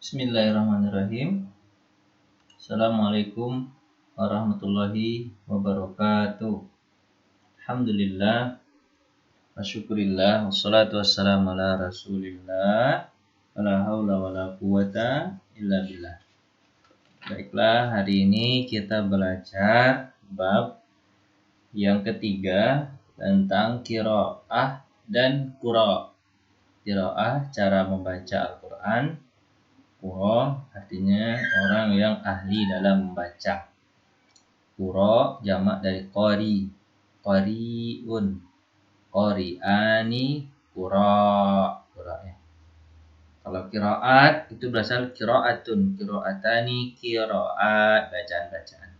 Bismillahirrahmanirrahim. Assalamualaikum warahmatullahi wabarakatuh. Alhamdulillah wa syukurillah wassalatu wassalamu ala rasulillah wala haula wala quwata illa billah. Baiklah, hari ini kita belajar bab yang ketiga tentang qiraah dan qura. Qiraah, cara membaca Al-Quran. Qura artinya orang yang ahli dalam membaca. Qura jamak dari qari. Qariun, qari'ani, qura. Ya. Kalau qiraat itu berasal qiraatun, qiraatani, qiraat, bacaan-bacaan.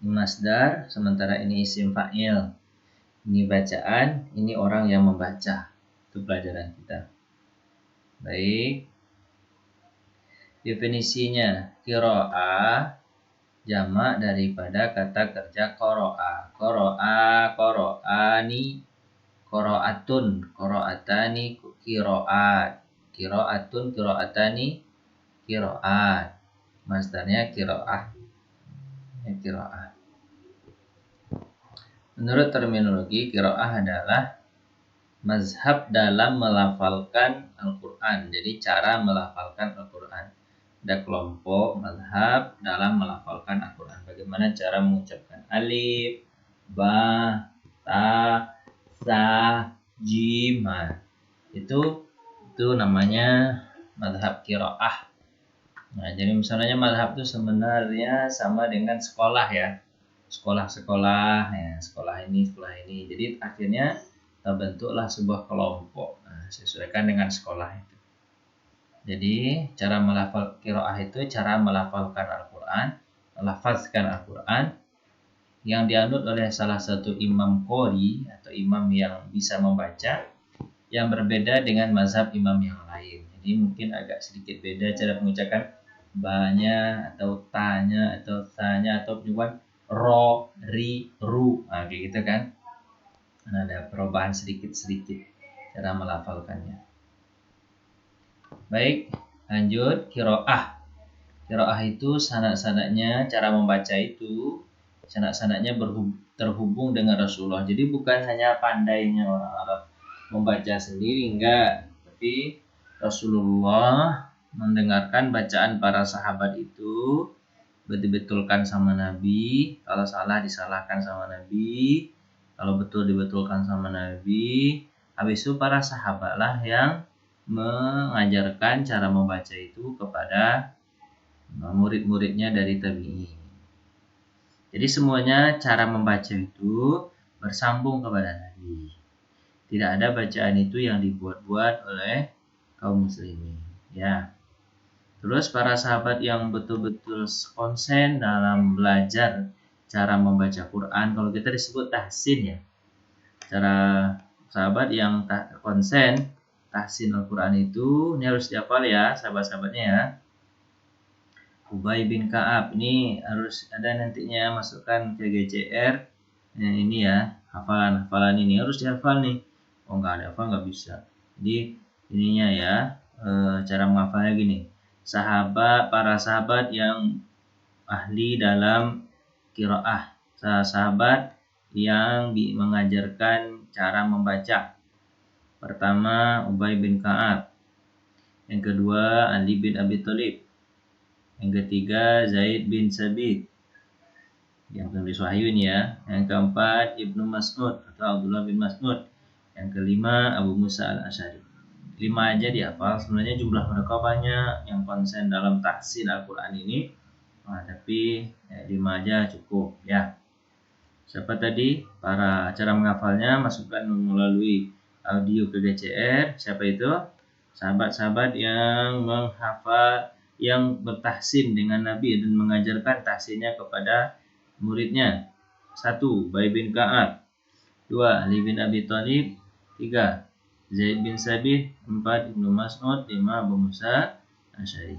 Ini masdar, sementara ini isim fa'il. Ini bacaan, ini orang yang membaca. Itu pelajaran kita. Baik. Definisinya, qiraah jamak daripada kata kerja qara'a. Qara'a, qara'ani, qara'atun, qara'atani, qira'at. Qira'atun, qira'atani, qira'at. Masdarnya qiraah. Qiraah. Menurut terminologi, qiraah adalah mazhab dalam melafalkan Al-Quran. Jadi cara melafalkan Al-Quran. Ada kelompok mazhab dalam melafalkan Al-Quran. Bagaimana cara mengucapkan alif, ba, ta, sa, jim. Itu namanya mazhab qiraah. Nah, jadi misalnya mazhab itu sebenarnya sama dengan sekolah ya. Sekolah-sekolah ya, sekolah ini. Jadi akhirnya terbentuklah sebuah kelompok. Nah, sesuaikan dengan sekolah itu. Jadi cara melafal qiraah itu cara melafalkan Al-Quran, melafazkan Al-Quran yang dianut oleh salah satu imam qori atau imam yang bisa membaca yang berbeda dengan mazhab imam yang lain. Jadi mungkin agak sedikit beda cara mengucapkan ba-nya atau ta-nya atau sa-nya atau juga ro, ri, ru. Nah, kayak gitu kan. Nah, ada perubahan sedikit-sedikit cara melafalkannya. Baik, lanjut qiraah. Qiraah itu sanak-sanaknya cara membaca itu sanak-sanaknya terhubung dengan Rasulullah. Jadi bukan hanya pandainya orang Arab membaca sendiri, enggak, tapi Rasulullah mendengarkan bacaan para sahabat itu, betul-betulkan sama Nabi, kalau salah disalahkan sama Nabi, kalau betul dibetulkan sama Nabi. Habis itu para sahabatlah yang mengajarkan cara membaca itu kepada murid-muridnya dari tabi'in. Jadi semuanya cara membaca itu bersambung kepada Nabi. Tidak ada bacaan itu yang dibuat-buat oleh kaum muslimin. Ya. Terus para sahabat yang betul-betul konsen dalam belajar cara membaca Quran, kalau kita disebut tahsin ya. Cara sahabat yang konsen tahsin Al-Quran itu, ini harus dihafal ya sahabat-sahabatnya ya. Ubay bin Ka'ab ini harus ada nantinya masukkan ke GCR. Nah, ini ya, hafalan ini harus dihafal nih. Oh, nggak ada hafal nggak bisa. Jadi ininya ya, cara menghafalnya gini. Para sahabat yang ahli dalam qiraah. Sahabat yang mengajarkan cara membaca. Pertama, Ubay bin Ka'ab. Yang kedua, Ali bin Abi Thalib. Yang ketiga, Zaid bin Sabit. Yang penulis wahyu ini ya. Yang keempat, Ibnu Mas'ud atau Abdullah bin Mas'ud. Yang kelima, Abu Musa al-Asy'ari. 5 aja dihafal. Sebenarnya jumlah mereka banyak yang konsen dalam tahsin Al-Quran ini. Nah, tapi 5 aja cukup ya. Siapa tadi? Para cara menghafalnya masukkan melalui audio ke GCR. Siapa itu? Sahabat-sahabat yang menghafal, yang bertahsin dengan Nabi dan mengajarkan tahsinnya kepada muridnya. 1. Ubay bin Ka'ab. 2. Ali bin Abi Thalib. 3. Zaid bin Sabit. 4. Ibnu Mas'ud. 5. Abu Musa al-Asy'ari.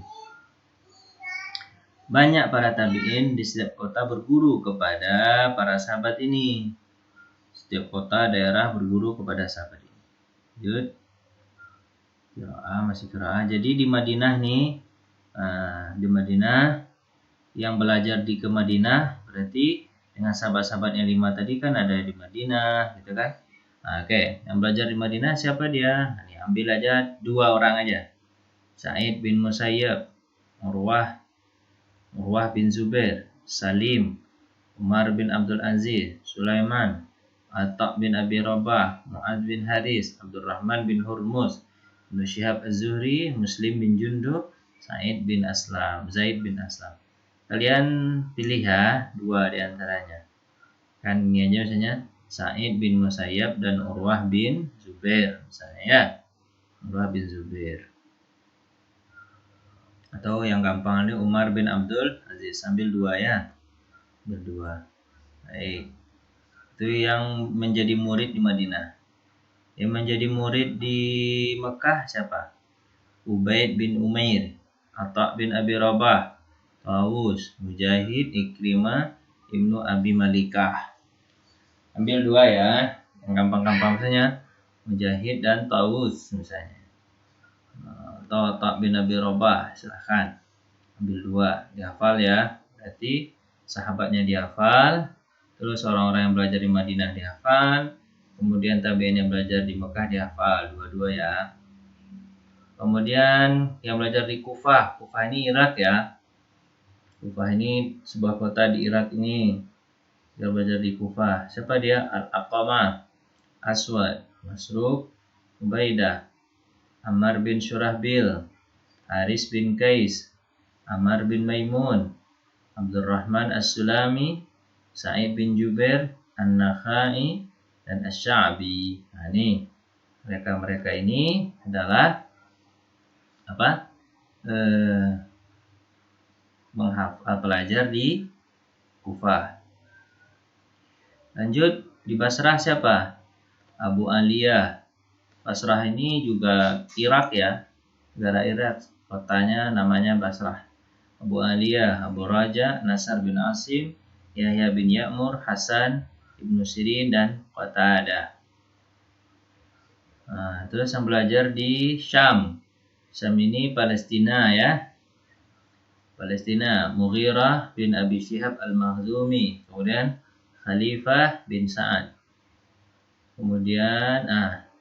Banyak para tabi'in di setiap kota berguru kepada para sahabat ini. Setiap kota daerah berguru kepada sahabat ini. Lanjut. Qiraah masih qiraah. Jadi di Madinah nih, di Madinah yang belajar ke Madinah berarti dengan sahabat-sahabat yang 5 tadi kan ada di Madinah gitu kan. Oke, yang belajar di Madinah siapa dia? Nah, ini ambil aja 2 orang aja. Sa'id bin Musayyab, Urwah bin Zubair, Salim, Umar bin Abdul Aziz, Sulaiman, Atta bin Abi Rabah, Mu'ad bin Haris, Abdurrahman bin Hurmuz, Ibnu Syihab Az-Zuhri, Muslim bin Jundub, Zaid bin Aslam. Kalian pilih ya 2 di antaranya. Kan ini aja misalnya Sa'id bin Musayyab dan Urwah bin Zubair misalnya ya. Urwah bin Zubair. Atau yang gampang ini Umar bin Abdul Aziz, sambil 2 ya. Berdua. Baik. Itu yang menjadi murid di Madinah. Yang menjadi murid di Mekah siapa? Ubaid bin Umair, Atta bin Abi Rabah, Tawus, Mujahid, Ikrimah, Ibnu Abi Malikah. Ambil 2 ya, yang gampang-gampang misalnya Mujahid dan Tawus misalnya. Atau Atta bin Abi Rabah, silahkan. Ambil 2, dihafal ya. Berarti sahabatnya dihafal, terus orang-orang yang belajar di Madinah dihafal, kemudian tabi'in yang belajar di Mekah dihafal, 2-2 ya. Kemudian yang belajar di Kufah ini Irak ya. Kufah ini sebuah kota di Irak ini. Yang belajar di Kufah. Siapa dia? Al-Aqamah, Aswad, Masruq, Ubaidah, Ammar bin Syurahbil, Haris bin Qais, Ammar bin Maimun, Abdurrahman As-Sulami, Sa'id bin Jubair, An-Nakhai, dan Asy-Sya'bi. Nah ini mereka ini adalah apa? Pelajar di Kufah. Lanjut di Basrah siapa? Abu Aliyah. Basrah ini juga Irak ya, negara Irak. Kotanya namanya Basrah. Abu Aliyah, Abu Raja, Nasar bin Asim, Yahya bin Ya'mur, Hasan, Ibnu Sirin, dan Qatadah. Nah, terus yang belajar di Syam. Syam ini Palestina ya. Palestina, Mughirah bin Abi Syihab Al-Makhzumi. Kemudian Khalifah bin Sa'ad. Kemudian,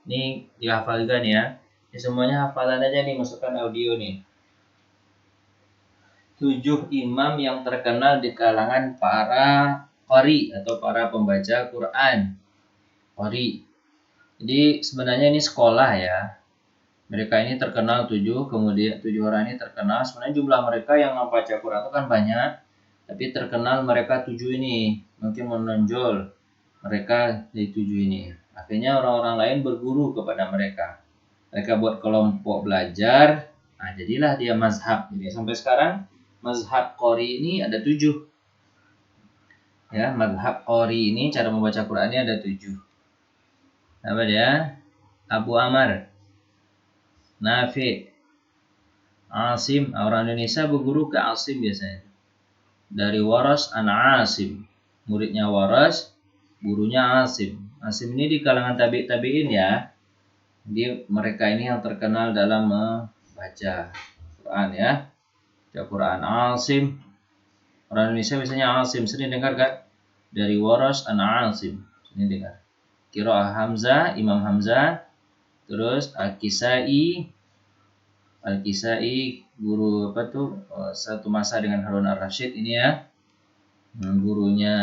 ini dihafal juga nih ya. Ini semuanya hafalan aja nih, masukkan audio nih. 7 imam yang terkenal di kalangan para qari atau para pembaca Quran. Qari. Jadi sebenarnya ini sekolah ya. Mereka ini terkenal 7, kemudian 7 orang ini terkenal. Sebenarnya jumlah mereka yang membaca Quran itu kan banyak, tapi terkenal mereka 7 ini. Mungkin menonjol mereka dari 7 ini. Akhirnya orang-orang lain berguru kepada mereka. Mereka buat kelompok belajar. Nah, jadilah dia mazhab. Jadi sampai sekarang mazhab Qori ini ada 7. Ya, mazhab Qori ini cara membaca Qurannya ada 7. Apa dia? Abu Amr, Nafi, Asim. Orang Indonesia berguru ke Asim biasanya. Dari Waras an Asim. Muridnya Waras, gurunya Asim. Asim ini di kalangan tabi'in ya. Jadi mereka ini yang terkenal dalam membaca Quran ya. Baca Quran Asim. Orang Indonesia biasanya Asim. Sering dengar kan? Dari Waras an Asim. Sering dengar. Qiraah Hamzah, Imam Hamzah. Terus Al-Kisai guru apa tuh? Satu masa dengan Harun Ar-Rasyid ini ya. Gurunya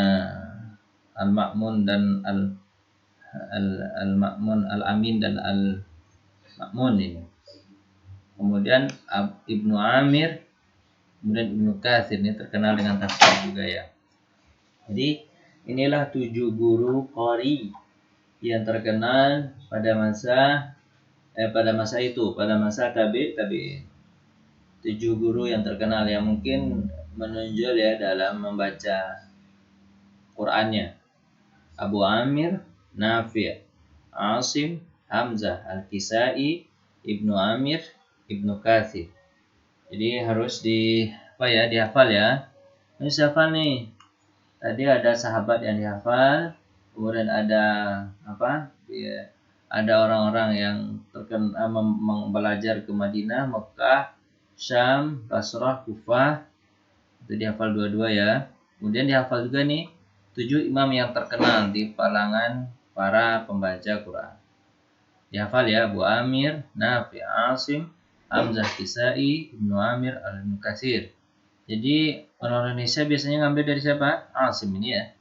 Al-Ma'mun dan Al-Ma'mun, Al-Amin dan Al-Ma'mun ini. Kemudian Ibnu Amir, kemudian Ibnu Katsir ini terkenal dengan tafsir juga ya. Jadi inilah 7 guru qari yang terkenal pada masa itu, pada masa tabi'in. 7 guru yang terkenal yang mungkin menonjol ya dalam membaca Qur'annya. Abu Amir, Nafi', Asim, Hamzah, Al-Kisai, Ibnu Amir, Ibnu Katsir. Jadi harus dihafal ya. Ini siapa nih? Tadi ada sahabat yang dihafal, kemudian ada ada orang-orang yang belajar ke Madinah, Mekah, Syam, Basrah, Kufah. Itu dihafal dua-dua ya. Kemudian dihafal juga nih 7 imam yang terkenal di kalangan para pembaca Quran. Dihafal ya, Abu Amir, Nafi, Asim, Hamzah, Kisai, Ibnu Amir, Al-Mukatsir. Jadi orang Indonesia biasanya ngambil dari siapa? Asim ini ya.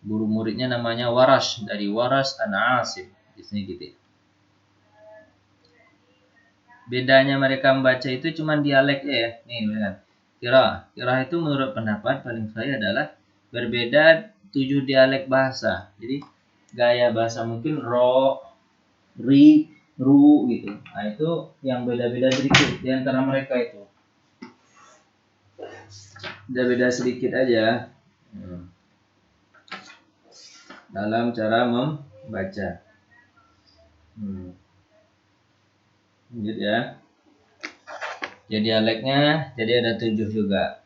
Guru muridnya namanya Warash, dari Warash an Asim. Biasanya gitu. Bedanya mereka membaca itu cuma dialeknya ya. Nih, lihat. Qiraah itu menurut pendapat paling saya adalah berbeda 7 dialek bahasa. Jadi gaya bahasa mungkin ro, ri, ru gitu. Nah, itu yang beda-beda sedikit di antara mereka itu. Beda-beda sedikit aja dalam cara membaca. Lanjut ya. Jadi dialeknya jadi ada 7 juga.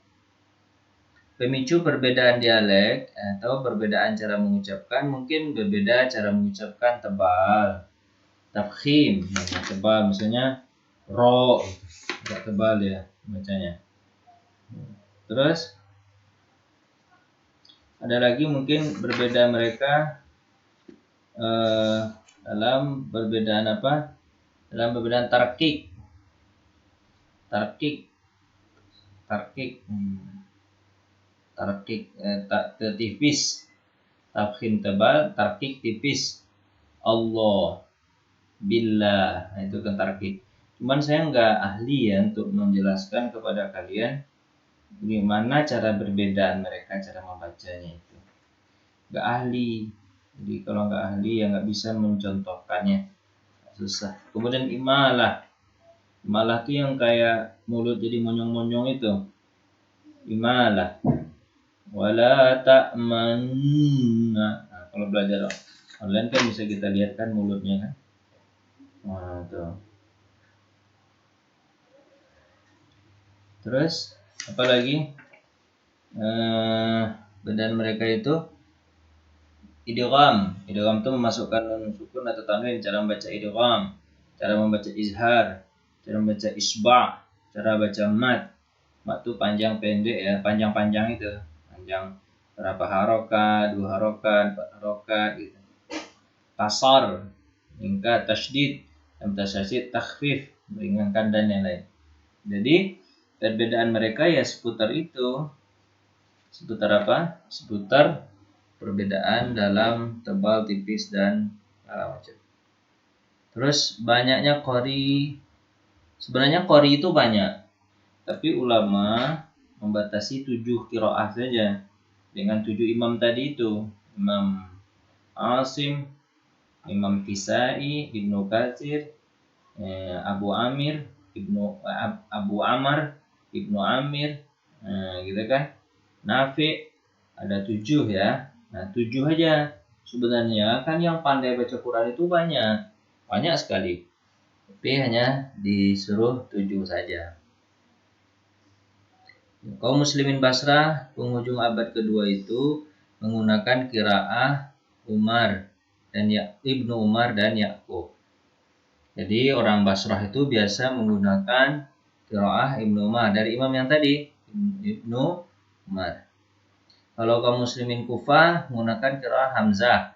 Pemicu perbedaan dialek atau perbedaan cara mengucapkan, mungkin berbeda cara mengucapkan tebal, tafkhim, tebal misalnya ro, agak tebal ya bacanya. Terus ada lagi mungkin berbeda mereka dalam perbedaan apa? Dalam perbedaan tarkik, tipis, tafkhim tebal, tarkik tipis. Allah, billah, nah, itu kan tarkik. Cuman saya nggak ahli ya untuk menjelaskan kepada kalian gimana cara perbedaan mereka cara membacanya itu. Nggak ahli. Jadi kalau nggak ahli ya nggak bisa mencontohkannya. Susah. Kemudian imalah. Imalah itu yang kayak mulut jadi monyong-monyong itu. Imalah. Wala ta'manna. Nah, kalau belajar online kan bisa kita lihat kan mulutnya kan. Wah, tuh. Terus apa lagi? Badan mereka itu idgham. Idgham itu memasukkan nun sukun atau tanwin. Cara membaca idgham, cara membaca izhar, cara membaca isba', cara baca mat. Mat itu panjang pendek ya, panjang-panjang itu. Panjang berapa harokat, 2 harokat, 4 harokat gitu. Kasar, tingkat tasydid, tasydid takhfif, meringankan dan yang lain. Jadi perbedaan mereka ya seputar itu. Seputar apa? Seputar perbedaan dalam tebal, tipis dan macam. Terus banyaknya qori. Sebenarnya qori itu banyak, tapi ulama membatasi 7 qiraah saja dengan 7 imam tadi itu. Imam Asim, Imam Kisai, Ibnu Katsir, Abu Amir, Abu Amar, Ibnu Amir, gitu kan. Nafi ada 7 ya. Nah 7 aja. Sebenarnya kan yang pandai baca Quran itu banyak sekali. Tapi hanya disuruh 7 saja. Kaum muslimin Basrah penghujung abad kedua itu menggunakan qiraah Umar dan Ibnu Umar dan Yakub. Jadi orang Basrah itu biasa menggunakan qiraah Ibnu Umar dari imam yang tadi, Ibnu Umar. Kalau kaum muslimin Kufah menggunakan qiraah Hamzah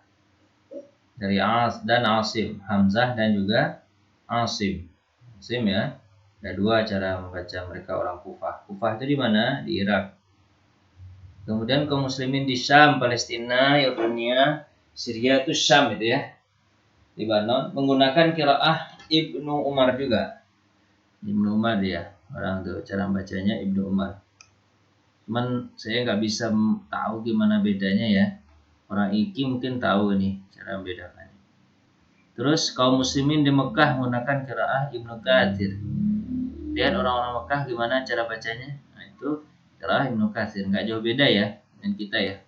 dari dan Asim, Hamzah dan juga Asim. Asim ya. Ada 2 cara membaca mereka orang Kufah. Kufah itu di mana? Di Irak. Kemudian kaum muslimin di Syam, Palestina, Yordania, Syria itu Syam itu ya. Lebanon menggunakan qiraah Ibnu Umar juga. Ibnu Umar dia. Orang tuh cara bacanya Ibnu Umar. Cuman saya nggak bisa tahu gimana bedanya ya. Orang Iki mungkin tahu nih cara membedakannya. Terus kaum muslimin di Mekah menggunakan qiraah Ibnu Katsir. Lihat orang-orang Mekah gimana cara bacanya. Nah itu qiraah Ibnu Katsir. Nggak jauh beda ya dengan kita ya.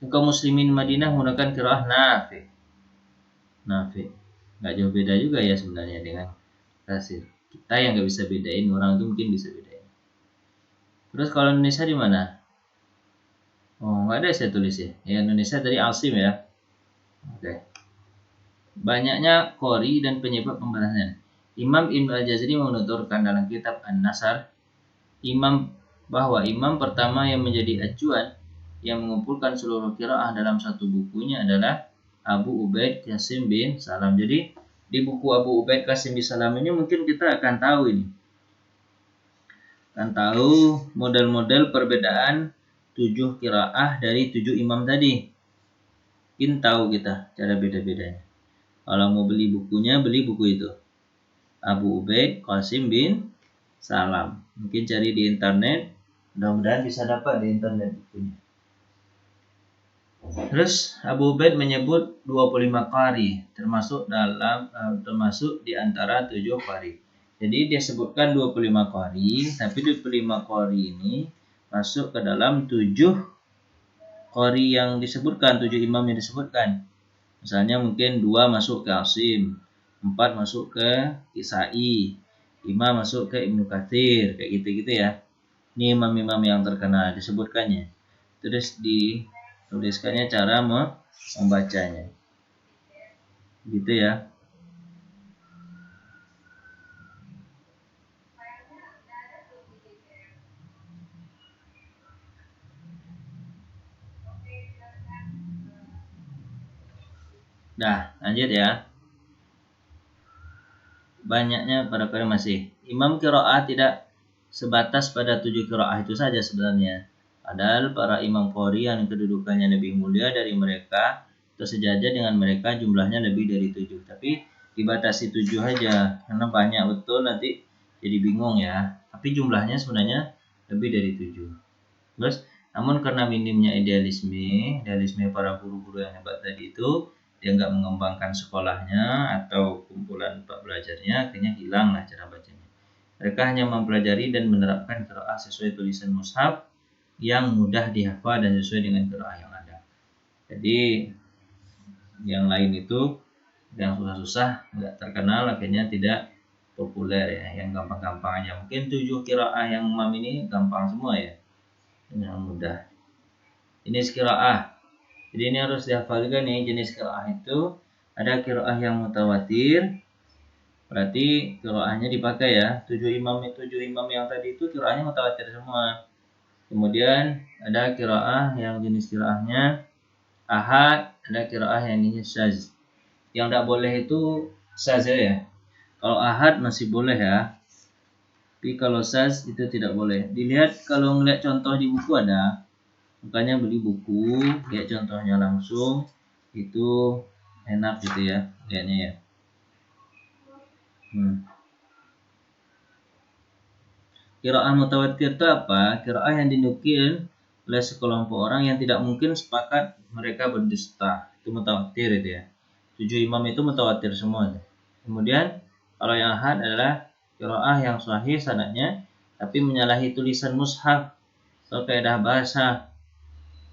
Kaum muslimin Madinah menggunakan qiraah Nafi. Nggak jauh beda juga ya sebenarnya dengan Katsir. Kita yang nggak bisa bedain, orang itu mungkin bisa bedain. Terus kalau Indonesia di mana? Oh, nggak ada saya tulis ya. Ya Indonesia dari Asim ya. Oke. banyaknya qori dan penyebab pembatasannya. Imam Ibn al-Jazari menuturkan dalam kitab An-Nasr bahwa imam pertama yang menjadi acuan yang mengumpulkan seluruh qiraah dalam satu bukunya adalah Abu Ubaid Qasim bin Salam. Jadi di buku Abu Ubaid Qasim bin Salam ini mungkin kita akan tahu model-model perbedaan 7 qiraah dari 7 imam tadi. Mungkin tahu kita cara beda-bedanya. Kalau mau beli bukunya, beli buku itu. Abu Ubaid Qasim bin Salam. Mungkin cari di internet. Mudah-mudahan bisa dapat di internet bukunya. Terus Abu Ubaid menyebut 25 qari termasuk di antara 7 qari. Jadi dia sebutkan 25 qari, tapi 25 qari ini masuk ke dalam 7 qari yang disebutkan, 7 imam yang disebutkan. Misalnya mungkin 2 masuk ke Asim, 4 masuk ke Kisai, 5 masuk ke Ibnu Katsir, kayak gitu-gitu ya. Ini imam-imam yang terkenal disebutkannya. Terus dituliskannya cara membacanya. Gitu ya. Nah, lanjut ya. Banyaknya pada masih. Imam qiraah tidak sebatas pada 7 qiraah itu saja sebenarnya. Padahal para imam qori yang kedudukannya lebih mulia dari mereka atau sejajar dengan mereka jumlahnya lebih dari 7. Tapi dibatasi 7 aja karena banyak betul nanti jadi bingung ya. Tapi jumlahnya sebenarnya lebih dari 7. Terus namun karena minimnya idealisme para guru-guru yang hebat tadi itu, dia nggak mengembangkan sekolahnya atau kumpulan belajarnya, akhirnya hilang lah cara bacanya. Mereka hanya mempelajari dan menerapkan qiraah sesuai tulisan mushaf yang mudah dihafal dan sesuai dengan qiraah yang ada. Jadi yang lain itu yang susah-susah nggak terkenal, akhirnya tidak populer ya. Yang gampang-gampang aja. Mungkin 7 qiraah yang imam ini gampang semua ya, yang mudah. Jenis qiraah. Jadi ini harus dihafal juga nih, jenis qiraah itu ada qiraah yang mutawatir. Berarti qiraahnya dipakai ya. 7 imam yang tadi itu qiraahnya mutawatir semua. Kemudian ada qiraah yang jenis qiraahnya ahad, ada qiraah yang jenis syaz. Yang tidak boleh itu syaz ya. Kalau ahad masih boleh ya. Tapi kalau syaz itu tidak boleh. Dilihat kalau ngeliat contoh di buku ada. Makanya beli buku, lihat contohnya langsung, itu enak gitu ya, lihatnya ya. Qiraah mutawatir itu apa? Qiraah yang dinukil oleh sekelompok orang yang tidak mungkin sepakat mereka berdusta. Itu mutawatir itu ya. 7 imam itu mutawatir semua. Kemudian kalau yang ahad adalah qiraah yang sahih sanadnya tapi menyalahi tulisan mushaf atau kaidah bahasa.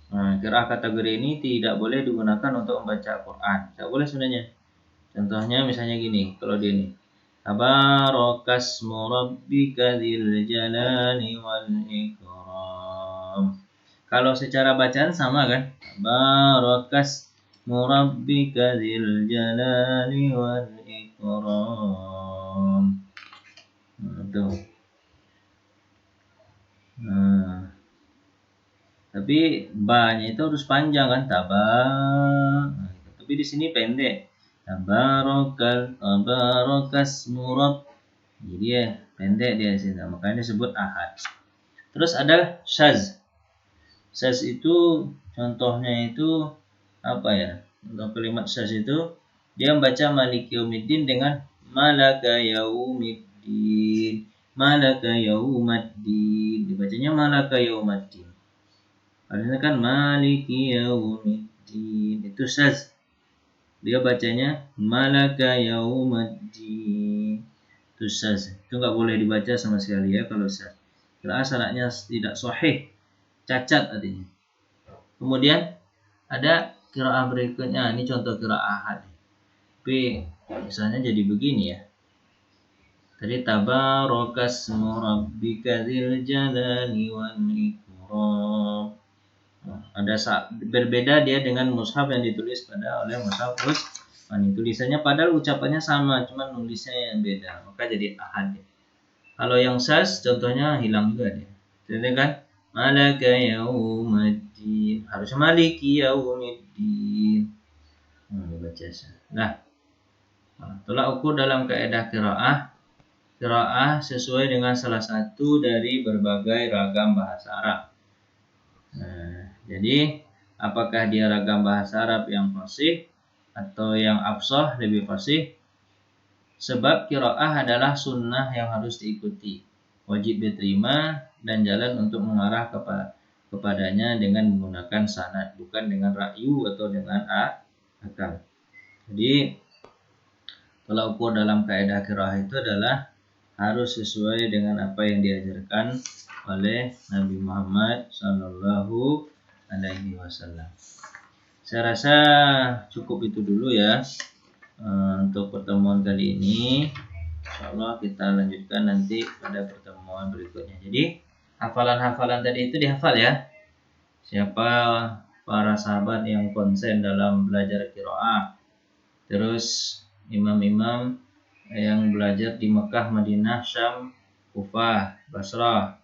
Nah, qiraah kategori ini tidak boleh digunakan untuk membaca Al-Quran. Tidak boleh sebenarnya. Contohnya misalnya gini, kalau dia ini. Tabarakasmu rabbika dzil jalali wal ikram. Kalau secara bacaan sama kan? Tabarakasmu rabbika dzil jalali wal ikram. Tuh. Nah. Tapi ba-nya itu harus panjang kan, tabak. Tapi di sini pendek. Tabarakasmu rabb. Jadi ya pendek dia di sini. Makanya disebut ahad. Terus ada syaz. Syaz itu contohnya itu apa ya? Untuk kalimat syaz itu dia membaca Maliki Yaumiddin dengan Malaka Yaumiddin. Malaka Yaumiddin. Dibacanya Malaka Yaumiddin. Harusnya kan Maliki Yaumiddin. Itu syaz. Dia bacanya Malaka Yaumiddin. Itu syaz. Itu nggak boleh dibaca sama sekali ya kalau syaz. Qiraah sanadnya tidak sahih. Cacat artinya. Kemudian ada qiraah berikutnya. Ini contoh qiraah ahad. Tapi misalnya jadi begini ya. Tadi tabarakasmu rabbika dzil jalali wal ikram. Ada berbeda dia dengan mushaf yang ditulis oleh mushaf Ini tulisannya padahal ucapannya sama, cuma nulisnya yang beda, maka jadi ahad. Kalau yang syaz contohnya hilang juga dia. Jadi kan malaka yaumiddin, harusnya maliki yaumiddin. Dibaca syaz. Nah, tolak ukur dalam kaidah qiraah sesuai dengan salah satu dari berbagai ragam bahasa Arab. Jadi apakah dia ragam bahasa Arab yang fasih atau yang afshah lebih fasih? Sebab qiraah adalah sunnah yang harus diikuti, wajib diterima dan jalan untuk mengarah kepadanya dengan menggunakan sanad, bukan dengan ra'yu atau dengan akal. Jadi tolak ukur dalam kaidah qiraah itu adalah harus sesuai dengan apa yang diajarkan oleh Nabi Muhammad Sallallahu Alaihi Wasallam. Saya rasa cukup itu dulu ya untuk pertemuan kali ini. Insyaallah kita lanjutkan nanti pada pertemuan berikutnya. Jadi hafalan-hafalan tadi itu dihafal ya. Siapa para sahabat yang konsen dalam belajar qiraah, terus imam-imam yang belajar di Mekah, Madinah, Syam, Kufah, Basrah,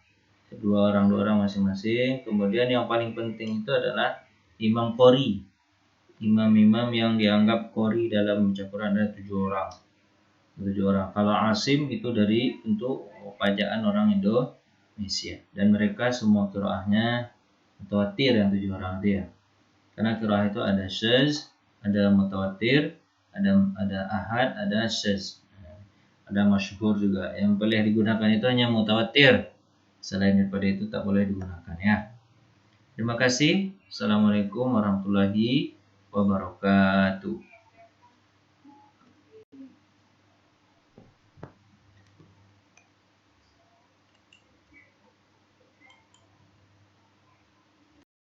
dua orang masing-masing. Kemudian yang paling penting itu adalah imam qori, imam-imam yang dianggap qori dalam membaca Quran ada 7 orang. Kalau Asim itu dari untuk pajaan orang Indonesia, dan mereka semua qiraahnya mutawatir yang 7 orang itu ya. Karena qiraah itu ada syaz, ada mutawatir, ada ahad, ada syaz, ada masyhur juga. Yang boleh digunakan itu hanya mutawatir. Selain daripada itu tak boleh digunakan ya. Terima kasih. Assalamualaikum warahmatullahi wabarakatuh.